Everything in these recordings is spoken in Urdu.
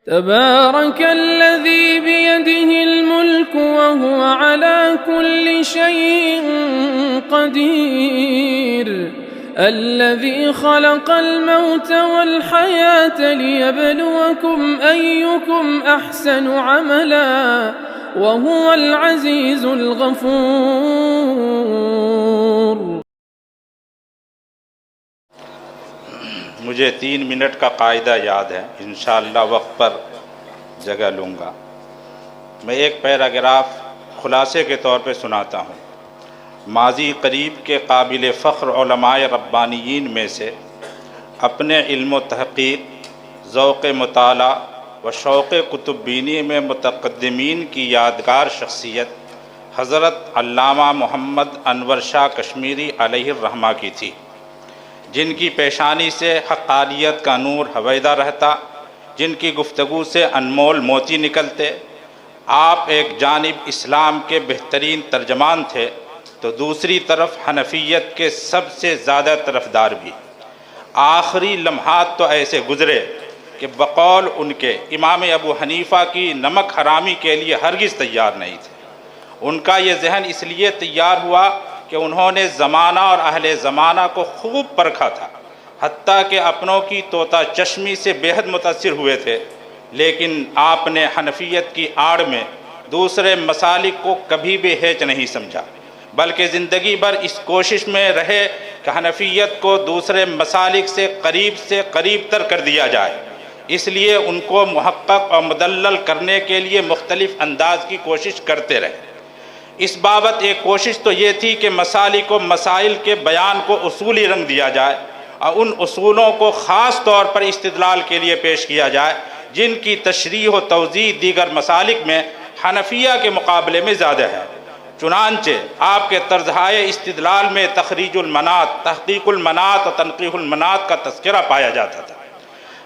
تبارك الذي بيده الملك وهو على كل شيء قدير الذي خلق الموت والحياة ليبلوكم أيكم أحسن عملا وهو العزيز الغفور۔ مجھے 3 منٹ کا قاعدہ یاد ہے، انشاءاللہ وقت پر جگہ لوں گا۔ میں ایک پیراگراف خلاصے کے طور پہ سناتا ہوں۔ ماضی قریب کے قابل فخر علماء ربانیین میں سے اپنے علم و تحقیق، ذوق مطالعہ و شوق کتب بینی میں متقدمین کی یادگار شخصیت حضرت علامہ محمد انور شاہ کشمیری علیہ الرحمہ کی تھی، جن کی پیشانی سے حقانیت کا نور حویدہ رہتا، جن کی گفتگو سے انمول موتی نکلتے۔ آپ ایک جانب اسلام کے بہترین ترجمان تھے تو دوسری طرف حنفیت کے سب سے زیادہ طرفدار بھی۔ آخری لمحات تو ایسے گزرے کہ بقول ان کے امام ابو حنیفہ کی نمک حرامی کے لیے ہرگز تیار نہیں تھے۔ ان کا یہ ذہن اس لیے تیار ہوا کہ انہوں نے زمانہ اور اہل زمانہ کو خوب پرکھا تھا، حتیٰ کہ اپنوں کی طوطا چشمی سے بے حد متاثر ہوئے تھے، لیکن آپ نے حنفیت کی آڑ میں دوسرے مسالک کو کبھی بھی ہیچ نہیں سمجھا، بلکہ زندگی بھر اس کوشش میں رہے کہ حنفیت کو دوسرے مسالک سے قریب تر کر دیا جائے۔ اس لیے ان کو محقق اور مدلل کرنے کے لیے مختلف انداز کی کوشش کرتے رہے۔ اس بابت ایک کوشش تو یہ تھی کہ مسالک و مسائل کے بیان کو اصولی رنگ دیا جائے اور ان اصولوں کو خاص طور پر استدلال کے لیے پیش کیا جائے جن کی تشریح و توضیح دیگر مسالک میں حنفیہ کے مقابلے میں زیادہ ہے۔ چنانچہ آپ کے طرزہائے استدلال میں تخریج المنات، تحقیق المنات اور تنقیح المنات کا تذکرہ پایا جاتا تھا۔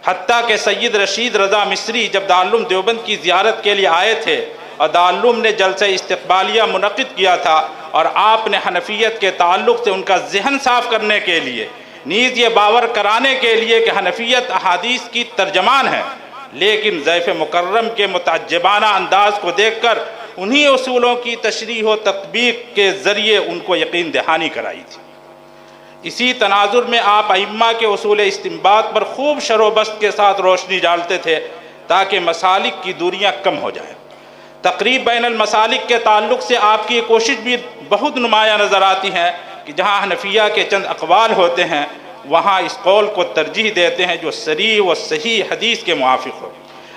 حتیٰ کہ سید رشید رضا مصری جب دارالعلوم دیوبند کی زیارت کے لیے آئے تھے اور دارالعلوم نے جلسہ استقبالیہ منعقد کیا تھا اور آپ نے حنفیت کے تعلق سے ان کا ذہن صاف کرنے کے لیے، نیز یہ باور کرانے کے لیے کہ حنفیت احادیث کی ترجمان ہے، لیکن ضیف مکرم کے متعجبانہ انداز کو دیکھ کر انہی اصولوں کی تشریح و تطبیق کے ذریعے ان کو یقین دہانی کرائی تھی۔ اسی تناظر میں آپ ائمہ کے اصول استنباط پر خوب شر و بست کے ساتھ روشنی ڈالتے تھے تاکہ مسالک کی دوریاں کم ہو جائیں۔ تقریب بین المسالک کے تعلق سے آپ کی یہ کوشش بھی بہت نمایاں نظر آتی ہے کہ جہاں حنفیہ کے چند اقوال ہوتے ہیں وہاں اس قول کو ترجیح دیتے ہیں جو صریح و صحیح حدیث کے موافق ہو۔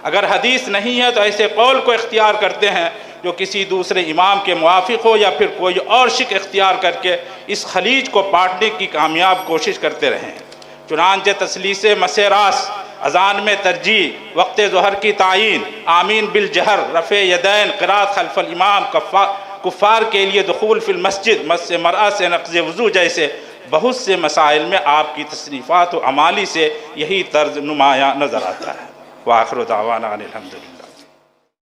اگر حدیث نہیں ہے تو ایسے قول کو اختیار کرتے ہیں جو کسی دوسرے امام کے موافق ہو یا پھر کوئی اور شک اختیار کر کے اس خلیج کو پاٹنے کی کامیاب کوشش کرتے رہے ہیں۔ چنانچہ تسلیث مسیراس، اذان میں ترجیح، وقت ظہر کی تعیین، آمین بالجہر، رفع یدین، قرات خلف الامام، کفار کے لیے دخول فی المسجد، مس مرأہ سے نقض وضو جیسے بہت سے مسائل میں آپ کی تصنیفات و اعمالی سے یہی طرز نمایاں نظر آتا ہے۔ وآخر دعوانا ان الحمدللہ۔